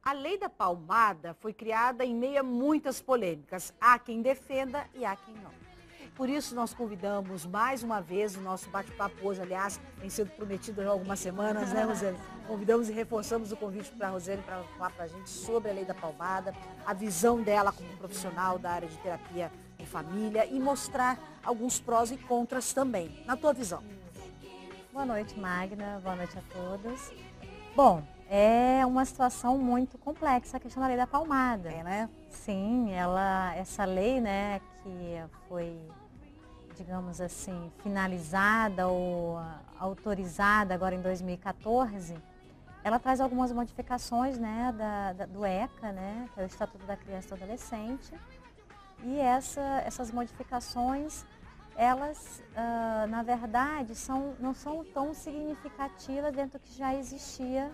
A lei da palmada foi criada em meio a muitas polêmicas. Há quem defenda e há quem não. Por isso, nós convidamos mais uma vez o nosso bate-papo hoje, aliás, tem sido prometido há algumas semanas, né, Rosane? Convidamos e reforçamos o convite para a Rosane para falar para a gente sobre a lei da palmada, a visão dela como profissional da área de terapia de família e mostrar alguns prós e contras também, na tua visão. Boa noite, Magna. Boa noite a todos. Bom, é uma situação muito complexa a questão da lei da palmada. É, né? Sim, essa lei, né, que foi, digamos assim, finalizada ou autorizada agora em 2014, ela traz algumas modificações, né, do ECA, né, que é o Estatuto da Criança e do Adolescente. E essas modificações, elas, na verdade, não são tão significativas dentro do que já existia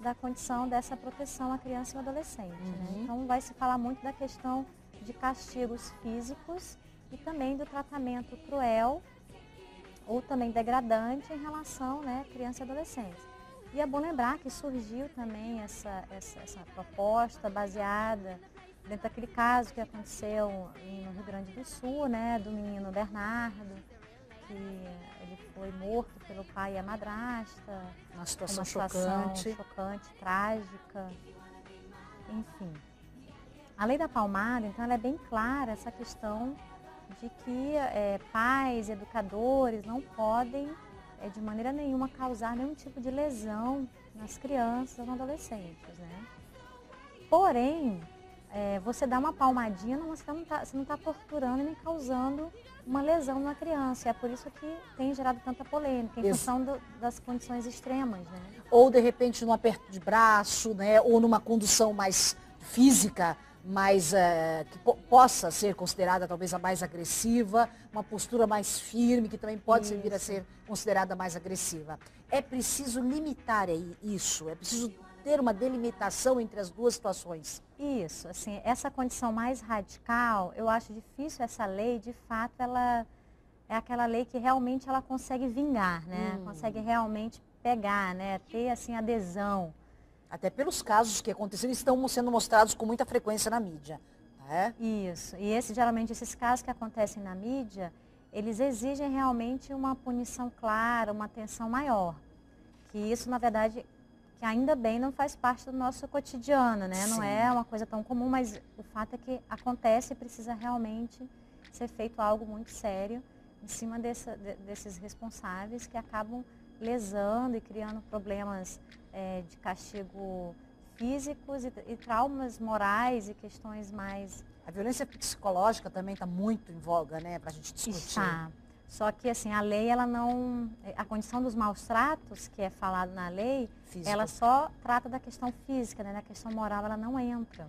da condição dessa proteção à criança e ao adolescente. Né? Então, vai se falar muito da questão de castigos físicos e também do tratamento cruel ou também degradante em relação, né, à criança e adolescente. E é bom lembrar que surgiu também essa proposta baseada dentro daquele caso que aconteceu no Rio Grande do Sul, né, do menino Bernardo, que ele foi morto pelo pai e a madrasta. Uma situação chocante, trágica, enfim. A lei da palmada, então, ela é bem clara, essa questão de que pais, educadores não podem, de maneira nenhuma, causar nenhum tipo de lesão nas crianças ou nos adolescentes, né? Porém, você dá uma palmadinha, você não está torturando nem causando uma lesão na criança. É por isso que tem gerado tanta polêmica, em função das condições extremas, né? Ou, de repente, num aperto de braço, né? Ou numa condução mais física, mais, que possa ser considerada talvez a mais agressiva, uma postura mais firme, que também pode vir a ser considerada mais agressiva. É preciso limitar isso, é preciso ter uma delimitação entre as duas situações. Isso, assim, essa condição mais radical, eu acho difícil essa lei, de fato, ela é aquela lei que realmente ela consegue vingar, né? Consegue realmente pegar, né? Ter, assim, adesão. Até pelos casos que aconteceram, estão sendo mostrados com muita frequência na mídia. Né? Isso, e geralmente esses casos que acontecem na mídia, eles exigem realmente uma punição clara, uma atenção maior. Que isso, na verdade, que ainda bem não faz parte do nosso cotidiano, né? Não é uma coisa tão comum, mas o fato é que acontece e precisa realmente ser feito algo muito sério em cima desses responsáveis que acabam lesando e criando problemas de castigo físicos e traumas morais e questões mais... A violência psicológica também está muito em voga, né, para a gente discutir. Está. Só que, assim, a lei, ela não... A condição dos maus tratos, que é falado na lei, ela só trata da questão física, né? Na questão moral, ela não entra.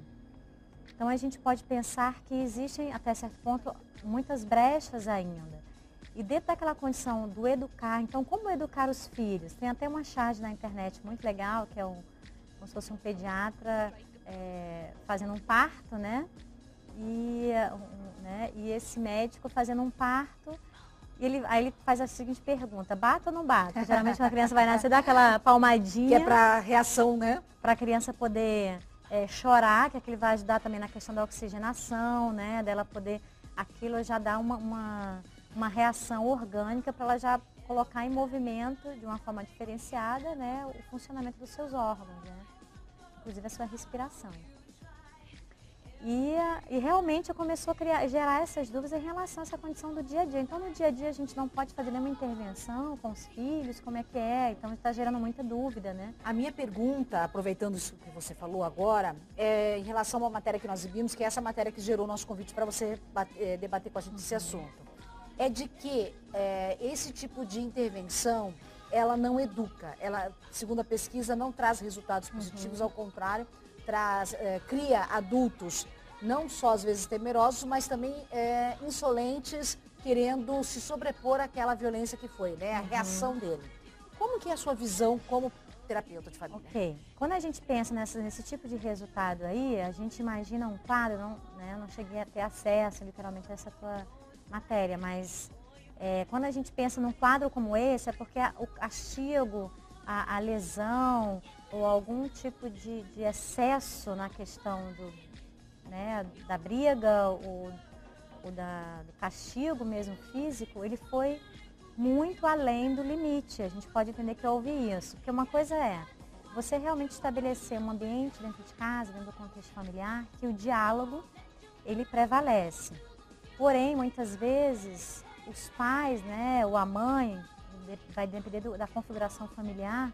Então, a gente pode pensar que existem, até certo ponto, muitas brechas ainda. E dentro daquela condição do educar, então, como educar os filhos? Tem até uma charge na internet muito legal, que é como se fosse um pediatra fazendo um parto, né? E esse médico fazendo um parto, aí ele faz a seguinte pergunta: bato ou não bato? Geralmente quando a criança vai nascer, dá aquela palmadinha. Que é para reação, né? Para a criança poder chorar, que aquilo vai ajudar também na questão da oxigenação, né? Dela poder, aquilo já dá uma reação orgânica para ela já colocar em movimento, de uma forma diferenciada, né? O funcionamento dos seus órgãos, né? Inclusive a sua respiração. E realmente começou a gerar essas dúvidas em relação a essa condição do dia a dia. Então, no dia a dia, a gente não pode fazer nenhuma intervenção com os filhos, como é que é? Então, está gerando muita dúvida, né? A minha pergunta, aproveitando isso que você falou agora, é em relação a uma matéria que nós vimos, que é essa matéria que gerou o nosso convite para você debater com a gente esse assunto. É de que esse tipo de intervenção, ela não educa. Ela, segundo a pesquisa, não traz resultados positivos, ao contrário, cria adultos não só às vezes temerosos, mas também insolentes, querendo se sobrepor àquela violência que foi, né? A reação dele. Como que é a sua visão como terapeuta de família? Ok. Quando a gente pensa nesse tipo de resultado aí, a gente imagina um quadro, não cheguei a ter acesso literalmente a essa tua matéria, mas quando a gente pensa num quadro como esse, é porque o castigo a lesão ou algum tipo de excesso na questão né, da briga ou do castigo mesmo físico, ele foi muito além do limite. A gente pode entender que houve isso. Porque uma coisa é você realmente estabelecer um ambiente dentro de casa, dentro do contexto familiar, que o diálogo, ele prevalece. Porém, muitas vezes, os pais, né, ou a mãe, vai depender da configuração familiar,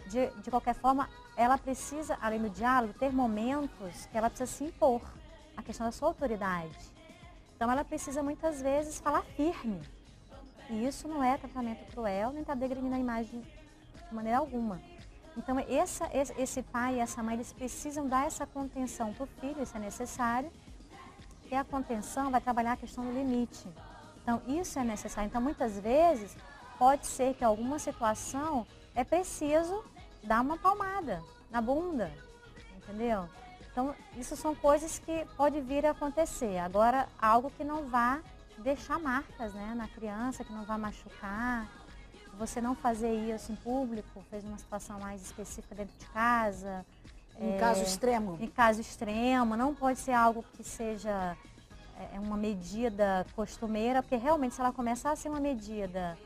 de qualquer forma, ela precisa, além do diálogo, ter momentos que ela precisa se impor, a questão da sua autoridade. Então, ela precisa, muitas vezes, falar firme. E isso não é tratamento cruel, nem está degrinindo a imagem de maneira alguma. Então, esse pai e essa mãe, eles precisam dar essa contenção para o filho, isso é necessário. E a contenção vai trabalhar a questão do limite. Então, isso é necessário. Então, muitas vezes, pode ser que em alguma situação é preciso dar uma palmada na bunda, entendeu? Então, isso são coisas que pode vir a acontecer. Agora, algo que não vá deixar marcas, né, na criança, que não vá machucar. Você não fazer isso em público, fez uma situação mais específica dentro de casa. Em caso extremo? Em caso extremo, não pode ser algo que seja uma medida costumeira, porque realmente se ela começar a ser uma medida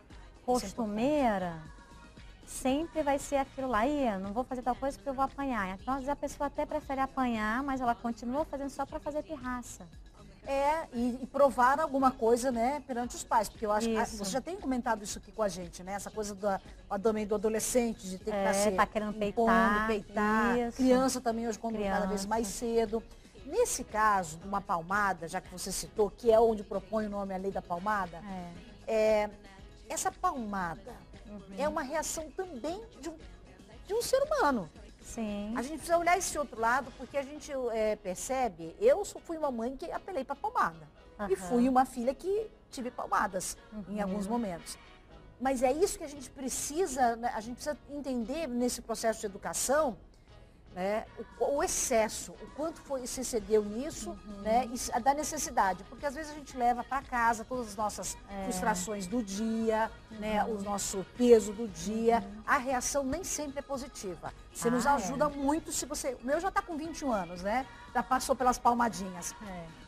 costumeira, sempre vai ser aquilo lá, não vou fazer tal coisa porque eu vou apanhar. Então, às vezes a pessoa até prefere apanhar, mas ela continua fazendo só para fazer pirraça. E provar alguma coisa, né, perante os pais, porque eu acho que você já tem comentado isso aqui com a gente, né, essa coisa do adolescente, de ter que tá querendo peitar, criança também hoje quando cada vez mais cedo. Nesse caso, uma palmada, já que você citou, que é onde propõe o nome a lei da palmada, essa palmada é uma reação também de um ser humano. Sim. A gente precisa olhar esse outro lado, porque a gente percebe, eu fui uma mãe que apelei para palmada. E fui uma filha que tive palmadas em alguns momentos. Mas é isso que a gente precisa, né, a gente precisa entender nesse processo de educação, né, o excesso, o quanto se excedeu nisso, né, e da necessidade. Porque às vezes a gente leva para casa todas as nossas frustrações do dia, né, o nosso peso do dia. A reação nem sempre é positiva. Você nos ajuda muito se você... O meu já está com 21 anos, né? Já passou pelas palmadinhas.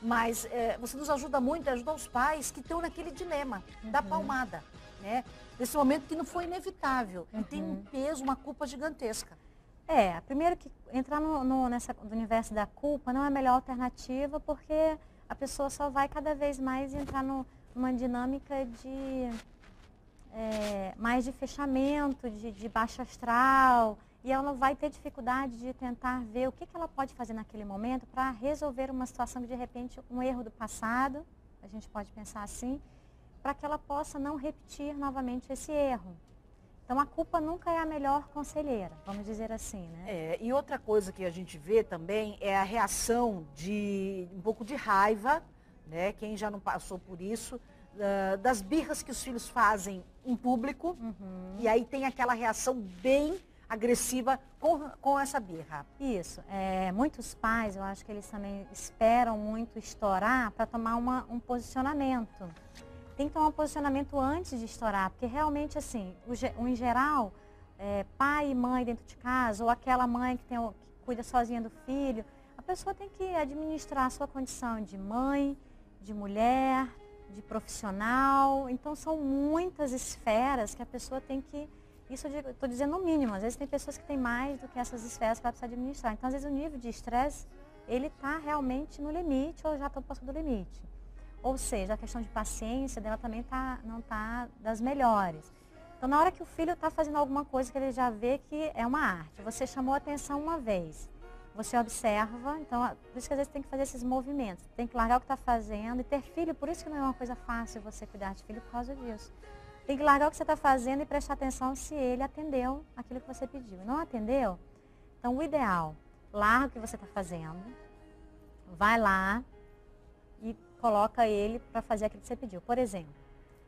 Mas você nos ajuda muito, ajuda os pais que estão naquele dilema da palmada, né? Nesse momento que não foi inevitável. E tem um peso, uma culpa gigantesca. Primeiro que entrar no universo da culpa não é a melhor alternativa, porque a pessoa só vai cada vez mais entrar numa dinâmica mais de fechamento, de baixo astral, e ela não vai ter dificuldade de tentar ver o que ela pode fazer naquele momento para resolver uma situação que de repente um erro do passado, a gente pode pensar assim, para que ela possa não repetir novamente esse erro. Então, a culpa nunca é a melhor conselheira, vamos dizer assim, né? E outra coisa que a gente vê também é a reação de um pouco de raiva, né? Quem já não passou por isso, das birras que os filhos fazem em público, e aí tem aquela reação bem agressiva com essa birra. Isso. Muitos pais, eu acho que eles também esperam muito estourar para tomar um posicionamento. Tem que tomar um posicionamento antes de estourar, porque realmente, assim, em geral, pai e mãe dentro de casa, ou aquela mãe que cuida sozinha do filho, a pessoa tem que administrar a sua condição de mãe, de mulher, de profissional. Então, são muitas esferas que a pessoa tem que... Isso eu estou dizendo no mínimo, às vezes tem pessoas que têm mais do que essas esferas que ela precisa administrar. Então, às vezes, o nível de estresse, ele está realmente no limite, ou já está passando do limite. Ou seja, a questão de paciência dela também não está das melhores. Então, na hora que o filho está fazendo alguma coisa que ele já vê que é uma arte, você chamou a atenção uma vez, você observa, então, por isso que às vezes tem que fazer esses movimentos, tem que largar o que está fazendo e ter filho, por isso que não é uma coisa fácil você cuidar de filho por causa disso. Tem que largar o que você está fazendo e prestar atenção se ele atendeu aquilo que você pediu. Não atendeu? Então, o ideal, larga o que você está fazendo, vai lá e coloca ele para fazer aquilo que você pediu. Por exemplo,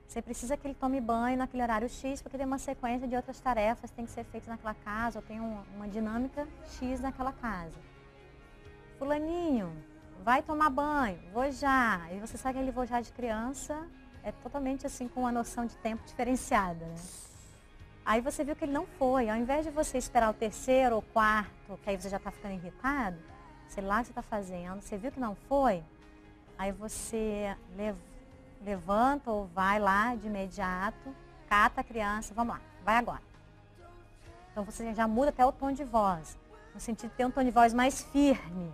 você precisa que ele tome banho naquele horário X, porque tem uma sequência de outras tarefas que tem que ser feitas naquela casa, ou tem uma dinâmica X naquela casa. Fulaninho, vai tomar banho, vou já. E você sabe que ele vou já de criança é totalmente assim, com uma noção de tempo diferenciada, né? Aí você viu que ele não foi. Ao invés de você esperar o terceiro ou quarto, que aí você já está ficando irritado, sei lá o que você está fazendo, você viu que não foi, aí você levanta ou vai lá de imediato, cata a criança, vamos lá, vai agora. Então você já muda até o tom de voz, no sentido de ter um tom de voz mais firme,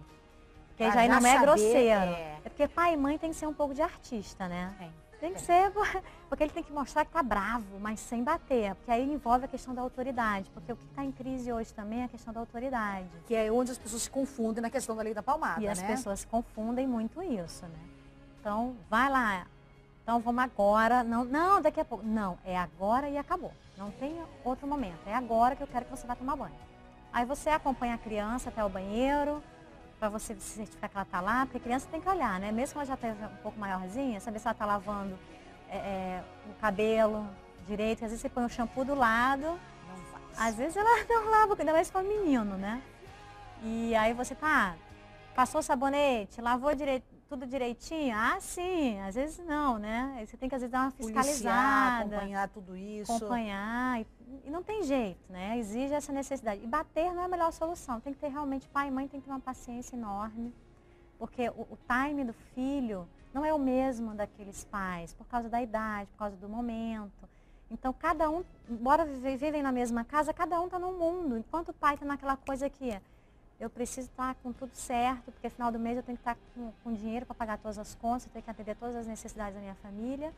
porque aí já não é grosseiro. É porque pai e mãe tem que ser um pouco de artista, né? Tem que ser, porque ele tem que mostrar que tá bravo, mas sem bater, porque aí envolve a questão da autoridade, porque o que está em crise hoje também é a questão da autoridade. Que é onde as pessoas se confundem na questão da lei da palmada, E né? as pessoas confundem muito isso, né? Então, vai lá, então vamos agora, não, daqui a pouco. Não, é agora e acabou. Não tem outro momento, é agora que eu quero que você vá tomar banho. Aí você acompanha a criança até o banheiro, para você se certificar que ela está lá, porque a criança tem que olhar, né? Mesmo que ela já esteja um pouco maiorzinha, saber se ela está lavando o cabelo direito, às vezes você põe o shampoo do lado, Não faz. às vezes ela não lava, ainda mais para o menino, né? E aí você passou o sabonete, lavou tudo direitinho? Ah, sim, às vezes não, né? Aí você tem que às vezes dar uma fiscalizada. Acompanhar tudo isso. Acompanhar, e não tem jeito, né? Exige essa necessidade. E bater não é a melhor solução, tem que ter realmente, pai e mãe tem que ter uma paciência enorme, porque o time do filho não é o mesmo daqueles pais, por causa da idade, por causa do momento. Então, cada um, embora vivem na mesma casa, cada um está num mundo, enquanto o pai está naquela coisa que eu preciso estar com tudo certo, porque no final do mês eu tenho que estar com dinheiro para pagar todas as contas, eu tenho que atender todas as necessidades da minha família.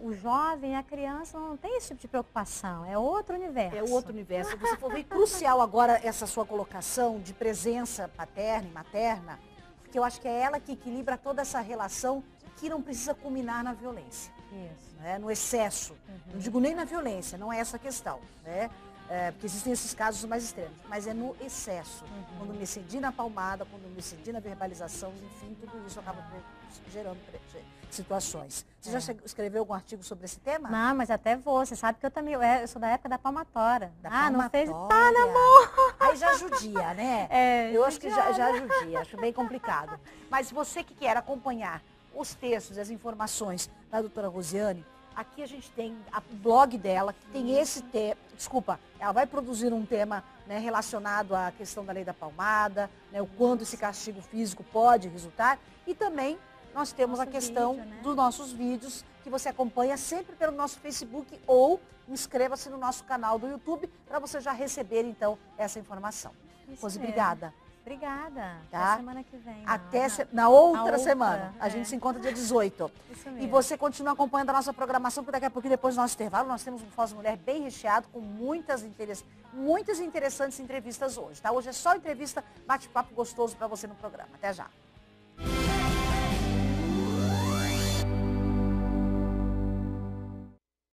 O jovem, a criança não tem esse tipo de preocupação, é outro universo. É outro universo. Você falou, é crucial agora essa sua colocação de presença paterna e materna, porque eu acho que é ela que equilibra toda essa relação que não precisa culminar na violência. Isso. Né? No excesso. Não digo nem na violência, não é essa a questão. Né? Porque existem esses casos mais extremos, mas é no excesso. Quando me excedi na palmada, quando me excedi na verbalização, enfim, tudo isso acaba gerando situações. Você já escreveu algum artigo sobre esse tema? Não, mas até você sabe que eu também, eu sou da época da palmatória. Não fez? Tá na mão. Aí já judia, né? Eu acho que já judia, acho bem complicado. Mas você que quer acompanhar os textos e as informações da doutora Rosiane, aqui a gente tem o blog dela, que tem esse tema, ela vai produzir um tema, né, relacionado à questão da lei da palmada, né, o quanto esse castigo físico pode resultar, e também nós temos a questão dos nossos vídeos, que você acompanha sempre pelo nosso Facebook, ou inscreva-se no nosso canal do YouTube, para você já receber, então, essa informação. Rose, obrigada. Obrigada. Tá? Até semana que vem. Na outra semana. A gente se encontra dia 18. Isso mesmo. E você continua acompanhando a nossa programação, porque daqui a pouquinho, depois do nosso intervalo, nós temos um Foz Mulher bem recheado, com muitas interessantes entrevistas hoje. Tá? Hoje é só entrevista, bate-papo gostoso para você no programa. Até já.